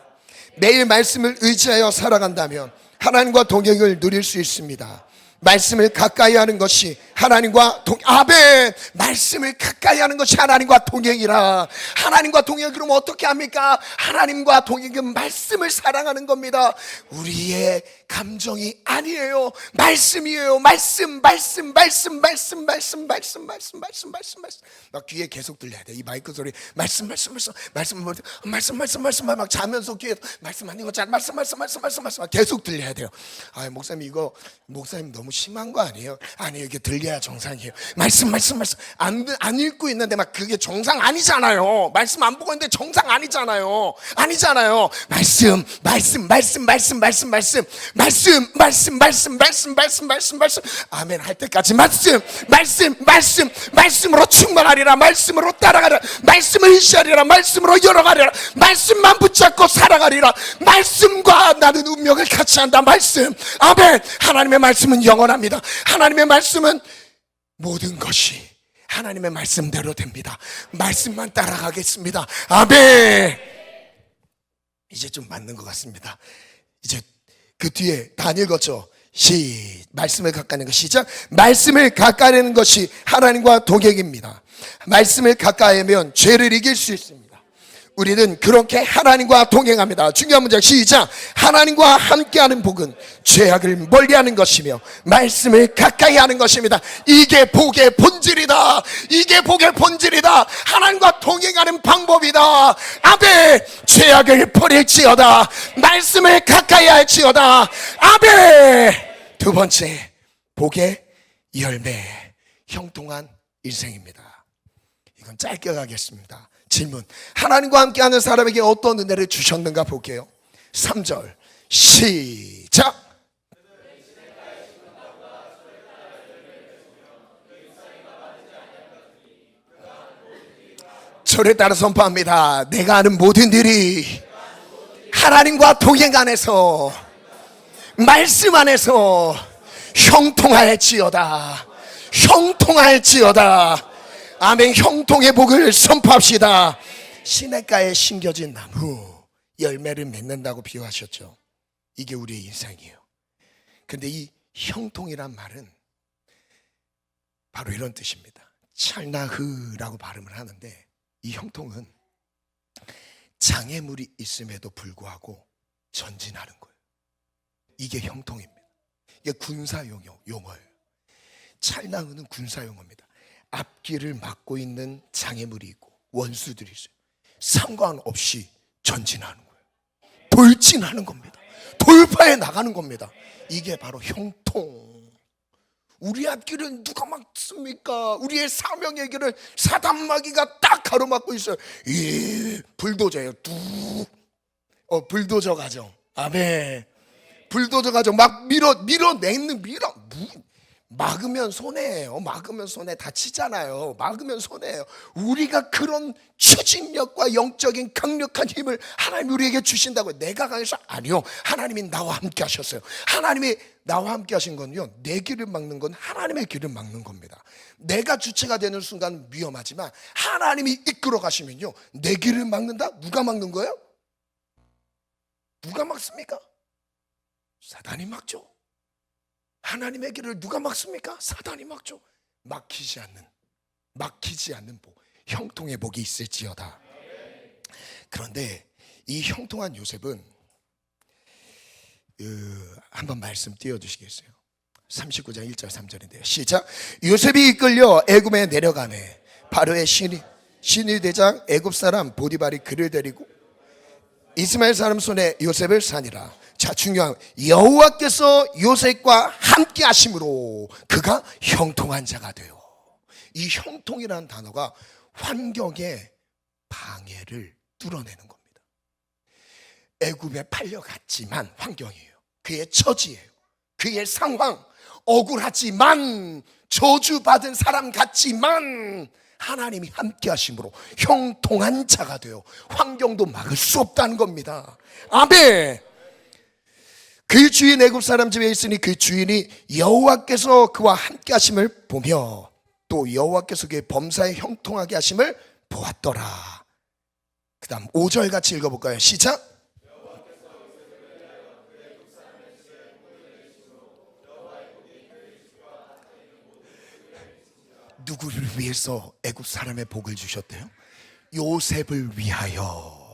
[SPEAKER 1] 매일 말씀을 의지하여 살아간다면 하나님과 동행을 누릴 수 있습니다. 말씀을 가까이 하는 것이 하나님과 아멘. 말씀을 가까이 하는 것이 하나님과 동행이라. 하나님과 동행, 그럼 어떻게 합니까? 하나님과 동행은 말씀을 사랑하는 겁니다. 우리의 감정이 아니에요. 말씀이에요. 말씀. 막 귀에 계속 들려야 돼. 이 마이크 소리. 말씀. 막 자면서 귀에 말씀 아닌 거잖아. 말씀. 계속 들려야 돼요. 목사님, 이거 목사님 너무 심한 거 아니에요? 아니에요. 이게 들려야 정상이에요. 말씀. 안 읽고 있는데 막 그게 정상 아니잖아요. 말씀 안 보고 있는데 정상 아니잖아요. 말씀. 아멘 할 때까지 말씀으로 충만하리라. 말씀으로 따라가리라. 말씀을 의지하리라. 말씀으로 열어가리라. 말씀만 붙잡고 살아가리라. 말씀과 나는 운명을 같이 한다. 말씀. 아멘. 하나님의 말씀은 영원합니다. 하나님의 말씀은 모든 것이 하나님의 말씀대로 됩니다. 말씀만 따라가겠습니다. 아멘. 이제 좀 맞는 것 같습니다. 이제 그 뒤에 다 읽었죠? 말씀을 가까이 하는 것. 시작. 말씀을 가까이 하는 것이 하나님과 동행입니다. 말씀을 가까이 하면 죄를 이길 수 있습니다. 우리는 그렇게 하나님과 동행합니다. 중요한 문장. 시작. 하나님과 함께하는 복은 죄악을 멀리하는 것이며 말씀을 가까이 하는 것입니다. 이게 복의 본질이다. 하나님과 동행하는 방법이다. 아멘. 죄악을 버릴지어다. 말씀을 가까이 할지어다. 아멘. 두 번째, 복의 열매, 형통한 인생입니다. 이건 짧게 가겠습니다. 질문. 하나님과 함께하는 사람에게 어떤 은혜를 주셨는가 볼게요. 3절 시작. 저를 따라 선포합니다. 내가 아는 모든 일이 하나님과 동행 안에서, 말씀 안에서 형통할지어다. 아멘. 형통의 복을 선포합시다. 시냇가에 심겨진 나무 열매를 맺는다고 비유하셨죠. 이게 우리의 인생이에요. 근데 이 형통이란 말은 바로 이런 뜻입니다. 찰나흐라고 발음을 하는데, 이 형통은 장애물이 있음에도 불구하고 전진하는 거예요. 이게 형통입니다. 이게 군사 용어예요. 찰나흐는 군사 용어입니다. 앞길을 막고 있는 장애물이 있고 원수들이 있어요. 상관없이 전진하는 거예요. 돌진하는 겁니다. 돌파해 나가는 겁니다. 이게 바로 형통. 우리 앞길은 누가 막습니까? 우리의 사명의 길을 사단마귀가 딱 가로막고 있어요. 예, 불도저예요. 불도저 가정. 아멘. 불도저 가정 막 밀어내는 막으면 손해예요. 막으면 손해, 다치잖아요. 막으면 손해예요. 우리가 그런 추진력과 영적인 강력한 힘을 하나님이 우리에게 주신다고요. 내가 강해서? 아니요, 하나님이 나와 함께 하셨어요. 하나님이 나와 함께 하신 건요, 내 길을 막는 건 하나님의 길을 막는 겁니다. 내가 주체가 되는 순간 위험하지만 하나님이 이끌어 가시면요, 내 길을 막는다? 누가 막는 거예요? 누가 막습니까? 사단이 막죠. 하나님의 길을 누가 막습니까? 사단이 막죠. 막히지 않는 복, 형통의 복이 있을지어다. 그런데 이 형통한 요셉은 한번 말씀 띄워주시겠어요? 39장 1절 3절인데요 시작. 요셉이 이끌려 애굽에 내려가매 바로의 신이 대장 애굽 사람 보디발이 그를 데리고 이스마엘 사람 손에 요셉을 사니라. 자, 중요한 여호와께서 요셉과 함께 하심으로 그가 형통한 자가 되어. 이 형통이라는 단어가 환경의 방해를 뚫어내는 겁니다. 애굽에 팔려갔지만 환경이에요. 그의 처지예요. 그의 상황, 억울하지만 저주받은 사람 같지만 하나님이 함께 하심으로 형통한 자가 되어 환경도 막을 수 없다는 겁니다. 아멘. 그 주인 애굽 사람 집에 있으니 그 주인이 여호와께서 그와 함께 하심을 보며 또 여호와께서 그의 범사에 형통하게 하심을 보았더라. 그 다음 5절 같이 읽어볼까요? 시작. 누구를 위해서 애굽 사람의 복을 주셨대요? 요셉을 위하여.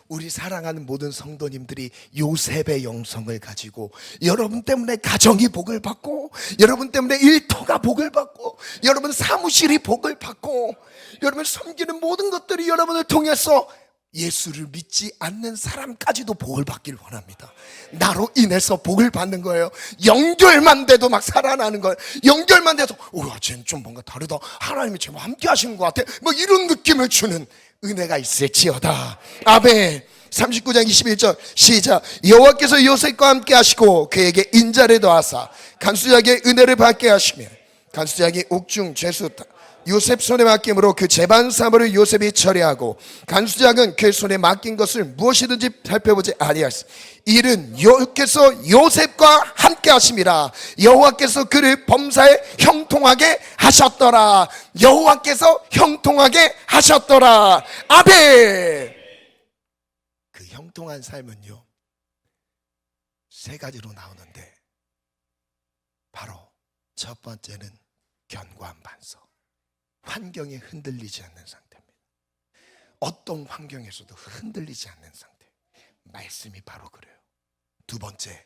[SPEAKER 1] 우리 사랑하는 모든 성도님들이 요셉의 영성을 가지고 여러분 때문에 가정이 복을 받고 여러분 때문에 일터가 복을 받고 여러분 사무실이 복을 받고 여러분 섬기는 모든 것들이 여러분을 통해서 예수를 믿지 않는 사람까지도 복을 받기를 원합니다. 나로 인해서 복을 받는 거예요. 연결만 돼도 막 살아나는 거예요. 연결만 돼도 우와, 쟤는 좀 뭔가 다르다. 하나님이 제가 함께 하시는 것 같아. 뭐 이런 느낌을 주는 은혜가 있을지어다. 아멘. 39장 21절 시작. 여호와께서 요셉과 함께 하시고 그에게 인자를 더하사 간수장의 은혜를 받게 하시며 간수장이 옥중 죄수 요셉 손에 맡김으로 그 재반 사물을 요셉이 처리하고 간수장은 그 손에 맡긴 것을 무엇이든지 살펴보지 아니하였으. 이는 여호와께서 요셉과 함께 하심이라. 여호와께서 그를 범사에 형통하게 하셨더라. 여호와께서 형통하게 하셨더라. 아멘. 그 형통한 삶은요, 세 가지로 나오는데 바로 첫 번째는 견고한 반석. 환경에 흔들리지 않는 상태입니다. 어떤 환경에서도 흔들리지 않는 상태. 말씀이 바로 그래요. 두 번째,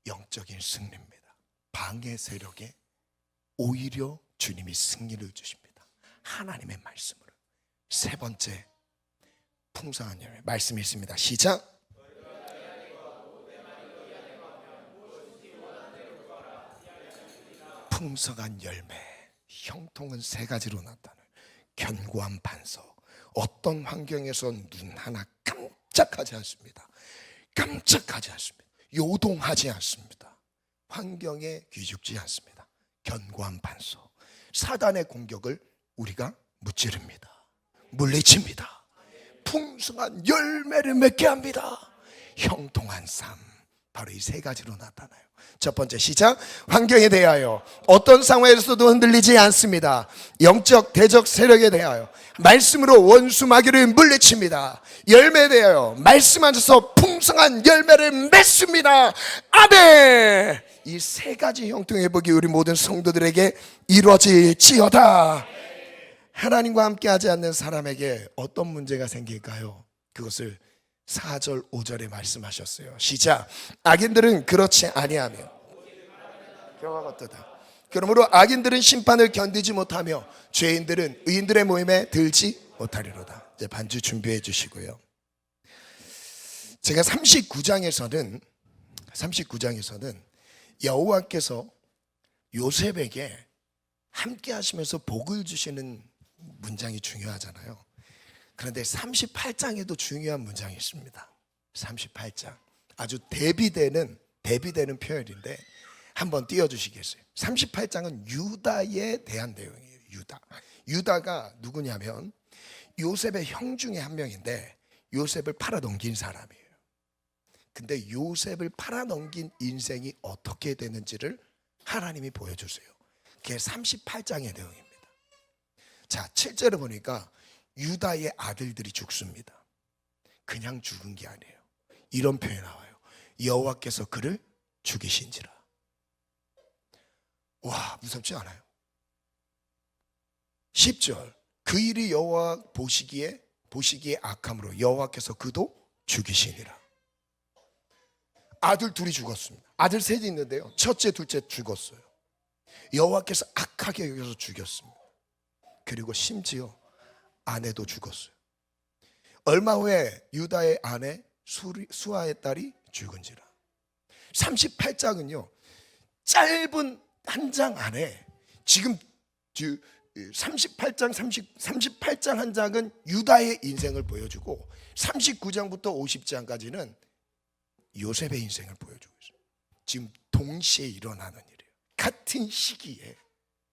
[SPEAKER 1] 영적인 승리입니다. 방해 세력에 오히려 주님이 승리를 주십니다. 하나님의 말씀으로. 세 번째, 풍성한 열매. 말씀이 있습니다. 시작. 풍성한 열매. 형통은 세 가지로 나타나요. 견고한 반석. 어떤 환경에서 눈 하나 깜짝하지 않습니다. 깜짝하지 않습니다. 요동하지 않습니다. 환경에 귀죽지 않습니다. 견고한 반석. 사단의 공격을 우리가 무찌릅니다. 물리칩니다. 풍성한 열매를 맺게 합니다. 형통한 삶. 바로 이 세 가지로 나타나요. 첫 번째, 시작. 환경에 대하여 어떤 상황에서도 흔들리지 않습니다. 영적 대적 세력에 대하여 말씀으로 원수 마귀를 물리칩니다. 열매에 대하여 말씀 안에서 풍성한 열매를 맺습니다. 아멘. 이 세 가지 형통의 복이 우리 모든 성도들에게 이루어질지어다. 하나님과 함께하지 않는 사람에게 어떤 문제가 생길까요? 그것을 4절 5절에 말씀하셨어요. 시작. 악인들은 그렇지 아니하며 경화가 뜨다. 그러므로 악인들은 심판을 견디지 못하며 죄인들은 의인들의 모임에 들지 못하리로다. 이제 반주 준비해 주시고요. 제가 39장에서는 여호와께서 요셉에게 함께 하시면서 복을 주시는 문장이 중요하잖아요. 그런데 38장에도 중요한 문장이 있습니다. 38장 아주 대비되는 표현인데 한번 띄워주시겠어요? 38장은 유다에 대한 내용이에요. 유다가 누구냐면 요셉의 형 중에 한 명인데 요셉을 팔아넘긴 사람이에요. 근데 요셉을 팔아넘긴 인생이 어떻게 되는지를 하나님이 보여주세요. 그게 38장의 내용입니다. 자, 7절에 보니까 유다의 아들들이 죽습니다. 그냥 죽은 게 아니에요. 이런 표현이 나와요. 여호와께서 그를 죽이신지라. 와, 무섭지 않아요? 10절 그 일이 여호와 보시기에 악함으로 여호와께서 그도 죽이시니라. 아들 둘이 죽었습니다. 아들 셋이 있는데요, 첫째 둘째 죽었어요. 여호와께서 악하게 여겨서 죽였습니다. 그리고 심지어 아내도 죽었어요. 얼마 후에 유다의 아내 수아의 딸이 죽은지라. 38장은요 짧은 한 장 안에 지금 38장 한 장은 유다의 인생을 보여주고 39장부터 50장까지는 요셉의 인생을 보여주고 있어요. 지금 동시에 일어나는 일이에요. 같은 시기에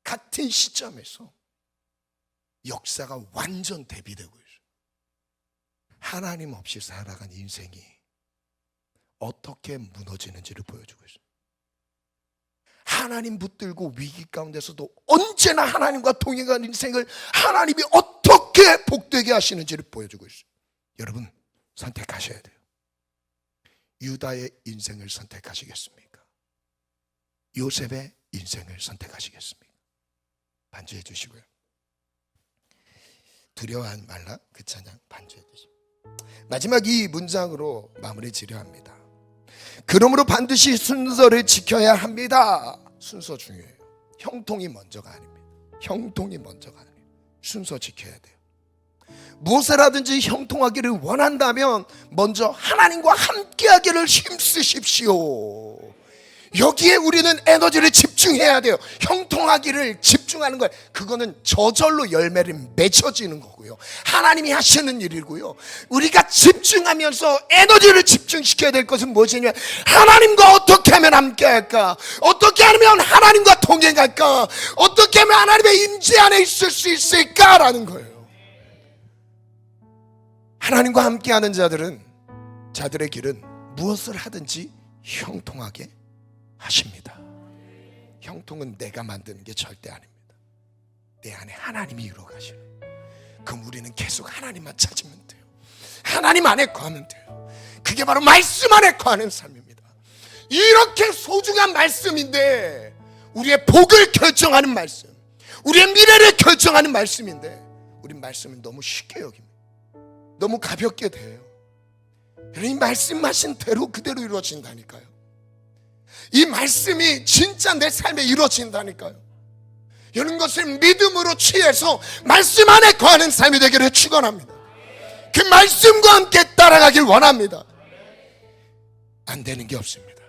[SPEAKER 1] 같은 시점에서 역사가 완전 대비되고 있어요. 하나님 없이 살아간 인생이 어떻게 무너지는지를 보여주고 있어요. 하나님 붙들고 위기 가운데서도 언제나 하나님과 동행한 인생을 하나님이 어떻게 복되게 하시는지를 보여주고 있어요. 여러분 선택하셔야 돼요. 유다의 인생을 선택하시겠습니까? 요셉의 인생을 선택하시겠습니까? 반주해 주시고요. 두려워하지 말라 그 찬양 반주해 주시고 마지막 이 문장으로 마무리 지려 합니다. 그러므로 반드시 순서를 지켜야 합니다. 순서 중요해요. 형통이 먼저가 아닙니다. 형통이 먼저가 아니에요. 순서 지켜야 돼요. 무엇을 하든지 형통하기를 원한다면 먼저 하나님과 함께하기를 힘쓰십시오. 여기에 우리는 에너지를 집중해야 돼요. 형통하기를 집중하는 거예요. 그거는 저절로 열매를 맺혀지는 거고요. 하나님이 하시는 일이고요. 우리가 집중하면서 에너지를 집중시켜야 될 것은 무엇이냐? 하나님과 어떻게 하면 함께할까? 어떻게 하면 하나님과 동행할까? 어떻게 하면 하나님의 임재 안에 있을 수 있을까라는 거예요. 하나님과 함께하는 자들의 길은 무엇을 하든지 형통하게 하십니다. 형통은 내가 만드는 게 절대 아닙니다. 내 안에 하나님이 이루어 가시는. 그럼 우리는 계속 하나님만 찾으면 돼요. 하나님 안에 거하면 돼요. 그게 바로 말씀 안에 거하는 삶입니다. 이렇게 소중한 말씀인데, 우리의 복을 결정하는 말씀, 우리의 미래를 결정하는 말씀인데 우리 말씀을 너무 쉽게 여깁니다. 너무 가볍게 돼요. 이 말씀하신 대로 그대로 이루어진다니까요. 이 말씀이 진짜 내 삶에 이루어진다니까요. 이런 것을 믿음으로 취해서 말씀 안에 거하는 삶이 되기를 축원합니다. 그 말씀과 함께 따라가길 원합니다. 안 되는 게 없습니다.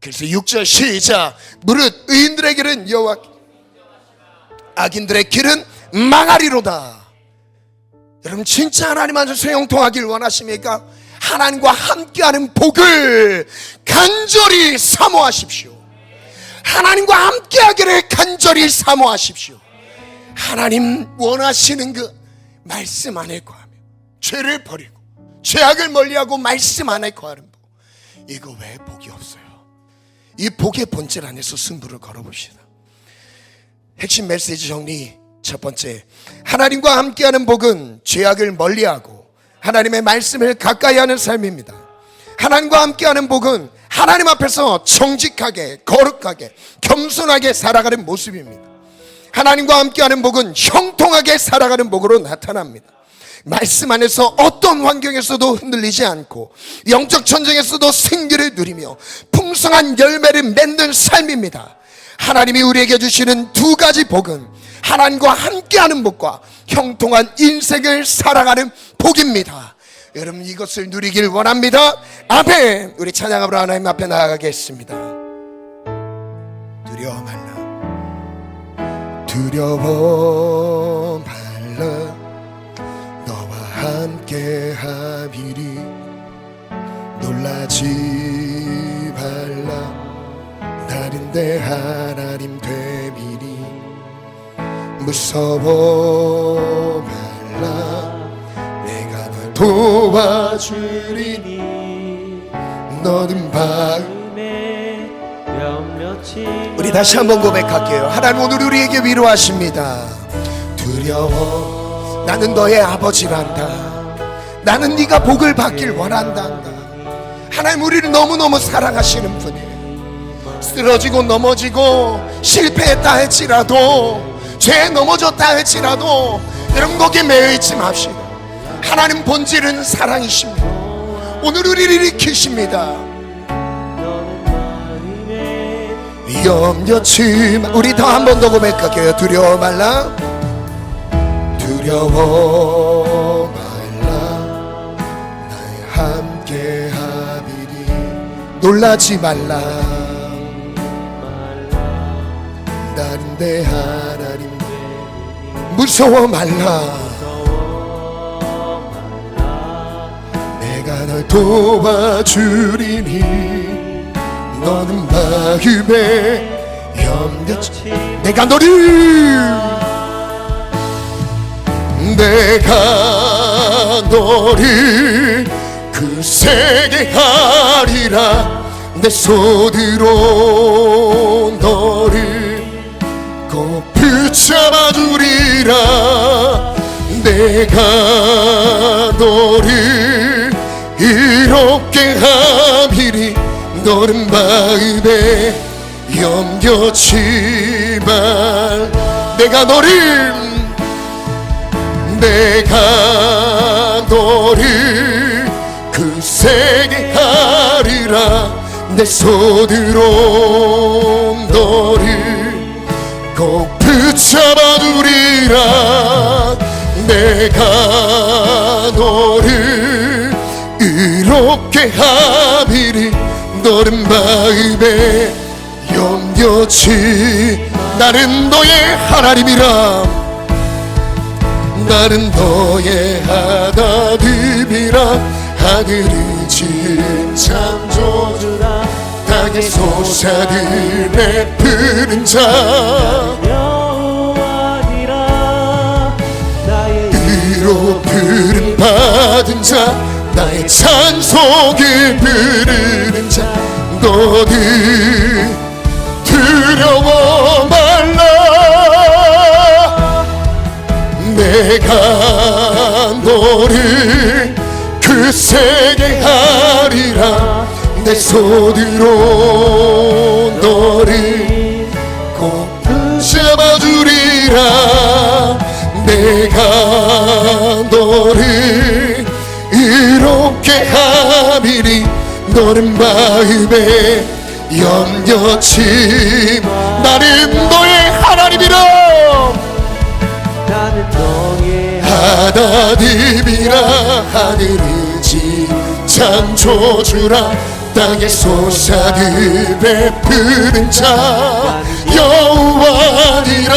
[SPEAKER 1] 그래서 6절 시작. 무릇 의인들의 길은 여호와, 악인들의 길은 망하리로다. 여러분 진짜 하나님 안에서 형통하길 원하십니까? 하나님과 함께하는 복을 간절히 사모하십시오. 하나님과 함께하기를 간절히 사모하십시오. 하나님 원하시는 그 말씀 안에 거하며 죄를 버리고 죄악을 멀리하고 말씀 안에 거하는 복, 이거 왜 복이 없어요? 이 복의 본질 안에서 승부를 걸어봅시다. 핵심 메시지 정리. 첫 번째, 하나님과 함께하는 복은 죄악을 멀리하고 하나님의 말씀을 가까이 하는 삶입니다. 하나님과 함께하는 복은 하나님 앞에서 정직하게, 거룩하게, 겸손하게 살아가는 모습입니다. 하나님과 함께하는 복은 형통하게 살아가는 복으로 나타납니다. 말씀 안에서 어떤 환경에서도 흔들리지 않고 영적 전쟁에서도 승리를 누리며 풍성한 열매를 맺는 삶입니다. 하나님이 우리에게 주시는 두 가지 복은 하나님과 함께하는 복과 형통한 인생을 살아가는 복입니다. 여러분 이것을 누리길 원합니다. 아멘. 우리 찬양하러 하나님 앞에 나아가겠습니다. 두려워 말라 두려워 말라 너와 함께 하리니 놀라지 말라 나른데 하나님 되미니 무서워 말라 내가 널 도와주리니 너는
[SPEAKER 2] 마음에 몇몇이
[SPEAKER 1] 우리 다시 한번 고백할게요. 하나님 오늘 우리에게 위로하십니다. 두려워 나는 너의 아버지란다. 나는 네가 복을 받길 원한다. 하나님 우리를 너무너무 사랑하시는 분이에요. 쓰러지고 넘어지고 실패했다 할지라도 죄에 넘어졌다 할지라도 여러분 거기에 매여있지 맙시다. 하나님 본질은 사랑이십니다. 오늘 우리를 일으키십니다. 염려치 마 우리 더 한 번 더 고백할게요. 두려워 말라 두려워 말라 나의 함께 하리니 놀라지 말라 나른데 하나님 무서워 말라 내가 널 도와주리니 너는 마음에 염려치 내가 너를 그 세계 하리라 내 손으로 너를 꼭 붙잡아 주리라 내가 너를 이롭게 함이니 너는 마음에 염려치 말 내가 너를 그 세계 하리라 내 손으로 너를 꼭 붙잡아 두리라 내가 너를 이롭게 함이니 너는 마음에 염려치 나는 너의 하나님이라 나는 너의 하나님이라 하늘이 지은 창조주라 땅에 솟아든 베푸는 자
[SPEAKER 2] 여호와니라 나의
[SPEAKER 1] 의로 부름 받은 자 나의 찬송을 부르는 자 너는 두려워 말라 내가 너를 그 세계 하리라 내 손으로 너를 꼭 잡아주리라 내가 너를 이롭게 함이니 너는 마음에 염려치 나는 너의 하나님이라
[SPEAKER 2] 나는 너의
[SPEAKER 1] 하나님이라 하늘을 지은 창조주라 땅에 솟아든 베푸는 자 여호와니라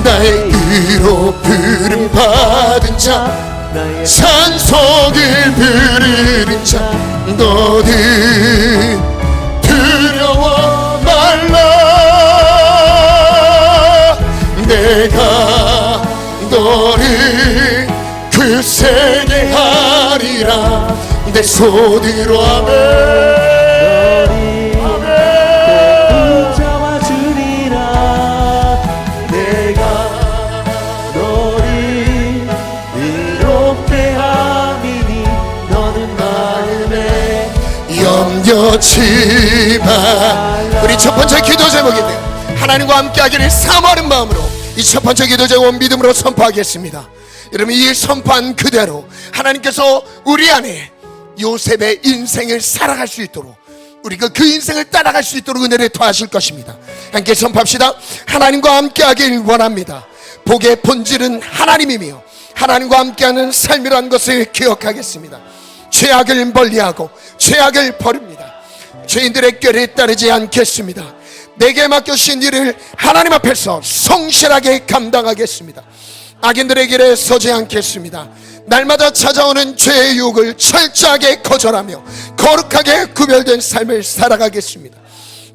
[SPEAKER 1] 나의 의로 부름 받은 자
[SPEAKER 2] 나의
[SPEAKER 1] 찬송을 부르는 자 너는 두려워 말라 내가 너를 그 세계 하리라 내 손으로 아멘
[SPEAKER 2] 붙잡아 주리라 내가 너를 이롭게 함이니 너는 마음에
[SPEAKER 1] 염려치 마 우리 첫 번째 기도 제목인데요 하나님과 함께하기를 사모하는 마음으로 이 첫 번째 기도 제목 믿음으로 선포하겠습니다. 여러분 이 선포한 그대로 하나님께서 우리 안에 요셉의 인생을 살아갈 수 있도록 우리가 그 인생을 따라갈 수 있도록 은혜를 더하실 것입니다. 함께 선포합시다. 하나님과 함께하길 원합니다. 복의 본질은 하나님이며 하나님과 함께하는 삶이라는 것을 기억하겠습니다. 죄악을 멀리하고 죄악을 버립니다. 죄인들의 꾀를 따르지 않겠습니다. 내게 맡겨주신 일을 하나님 앞에서 성실하게 감당하겠습니다. 악인들의 길에 서지 않겠습니다. 날마다 찾아오는 죄의 유혹을 철저하게 거절하며 거룩하게 구별된 삶을 살아가겠습니다.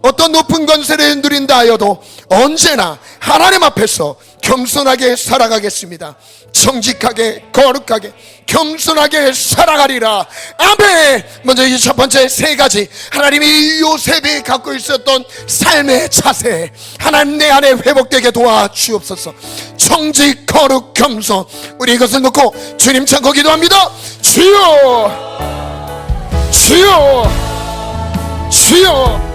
[SPEAKER 1] 어떤 높은 권세를 누린다 하여도 언제나 하나님 앞에서 겸손하게 살아가겠습니다. 정직하게 거룩하게 겸손하게 살아가리라. 아멘. 먼저 이 첫 번째 세 가지, 하나님이 요셉이 갖고 있었던 삶의 자세, 하나님 내 안에 회복되게 도와주옵소서. 정직 거룩 겸손, 우리 이것을 놓고 주님 찾고 기도합니다. 주여 주여 주여.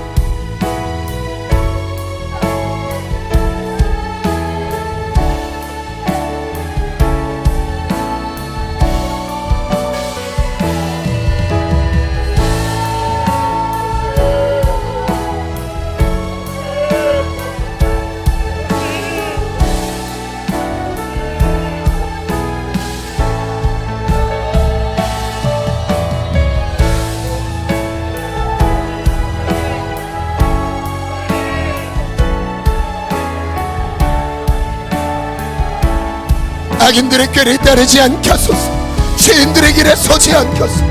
[SPEAKER 1] 악인들의 꾀를 따르지 않게 하소서. 죄인들의 길에 서지 않게 하소서.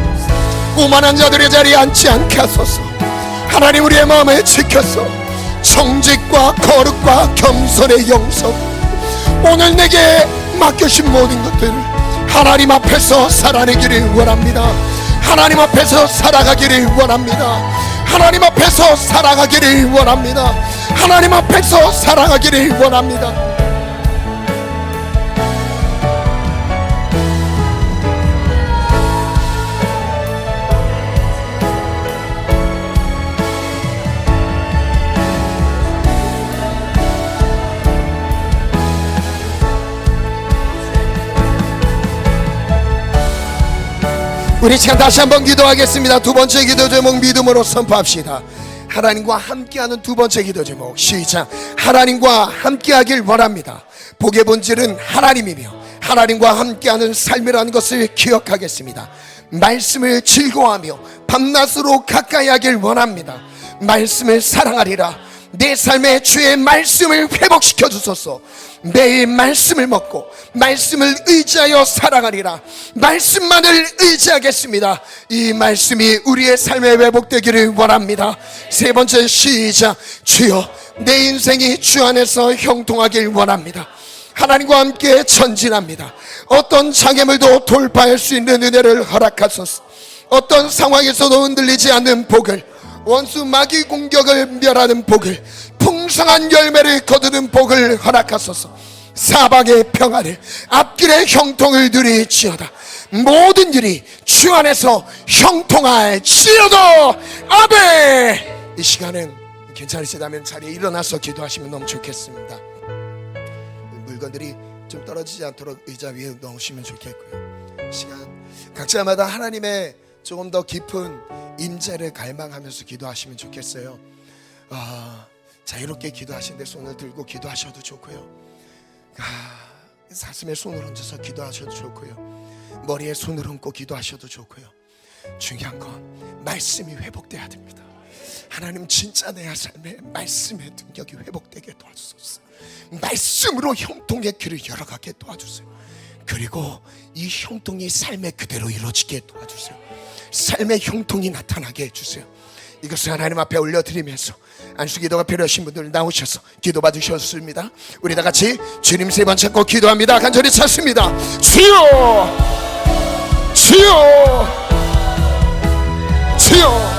[SPEAKER 1] 오만한 자들의 자리에 앉지 않게 하소서. 하나님 우리의 마음을 지켜서 정직과 거룩과 겸손의 영성, 오늘 내게 맡겨진 모든 것들을 하나님 앞에서 살아내기를 원합니다. 하나님 앞에서 살아가기를 원합니다. 하나님 앞에서 살아가기를 원합니다. 하나님 앞에서 살아가기를 원합니다. 우리 시간 다시 한번 기도하겠습니다. 두 번째 기도 제목 믿음으로 선포합시다. 하나님과 함께하는 두 번째 기도 제목 시작. 하나님과 함께하길 원합니다. 복의 본질은 하나님이며 하나님과 함께하는 삶이라는 것을 기억하겠습니다. 말씀을 즐거워하며 밤낮으로 가까이 하길 원합니다. 말씀을 사랑하리라. 내 삶의 주의 말씀을 회복시켜 주소서. 매일 말씀을 먹고 말씀을 의지하여 살아가리라. 말씀만을 의지하겠습니다. 이 말씀이 우리의 삶에 회복되기를 원합니다. 세 번째 시작. 주여 내 인생이 주 안에서 형통하길 원합니다. 하나님과 함께 전진합니다. 어떤 장애물도 돌파할 수 있는 은혜를 허락하소서. 어떤 상황에서도 흔들리지 않는 복을, 원수 마귀 공격을 멸하는 복을, 풍성한 열매를 거두는 복을 허락하소서. 사방의 평안을, 앞길의 형통을 누리지어다. 모든 일이 주 안에서 형통할지어다. 아멘. 이 시간은 괜찮으시다면 자리에 일어나서 기도하시면 너무 좋겠습니다. 물건들이 좀 떨어지지 않도록 의자 위에 넣으시면 좋겠고요. 시간 각자마다 하나님의 조금 더 깊은 임재를 갈망하면서 기도하시면 좋겠어요. 자유롭게 기도하시는데 손을 들고 기도하셔도 좋고요. 가슴에 손을 얹어서 기도하셔도 좋고요. 머리에 손을 얹고 기도하셔도 좋고요. 중요한 건 말씀이 회복돼야 됩니다. 하나님 진짜 내 삶에 말씀의 능력이 회복되게 도와주소서. 말씀으로 형통의 길을 열어가게 도와주세요. 그리고 이 형통이 삶에 그대로 이루어지게 도와주세요. 삶의 형통이 나타나게 해주세요. 이것을 하나님 앞에 올려드리면서 안수기도가 필요하신 분들 나오셔서 기도 받으셨습니다. 우리 다 같이 주님 세 번 찾고 기도합니다. 간절히 찾습니다. 주여 주여 주여.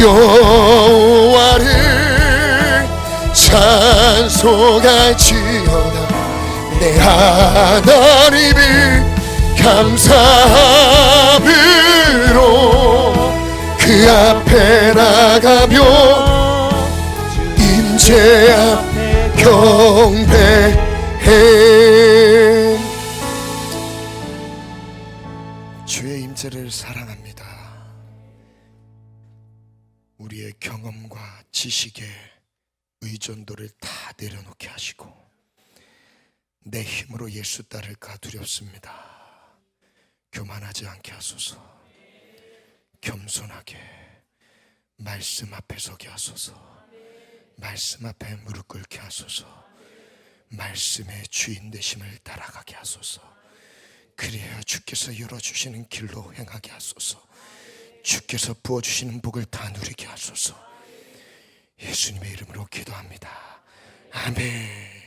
[SPEAKER 1] 여호와를 찬송할지어다. 내 하나님을 감사함으로 그 앞에 나가며 임재 앞에 경배해. 주의 임재를 사랑합니다. 우리의 경험과 지식에 의존도를 다 내려놓게 하시고 내 힘으로 예수 따를까 두렵습니다. 교만하지 않게 하소서. 겸손하게 말씀 앞에 서게 하소서. 말씀 앞에 무릎 꿇게 하소서. 말씀의 주인 되심을 따라가게 하소서. 그래야 주께서 열어주시는 길로 행하게 하소서. 주께서 부어주시는 복을 다 누리게 하소서. 예수님의 이름으로 기도합니다. 아멘.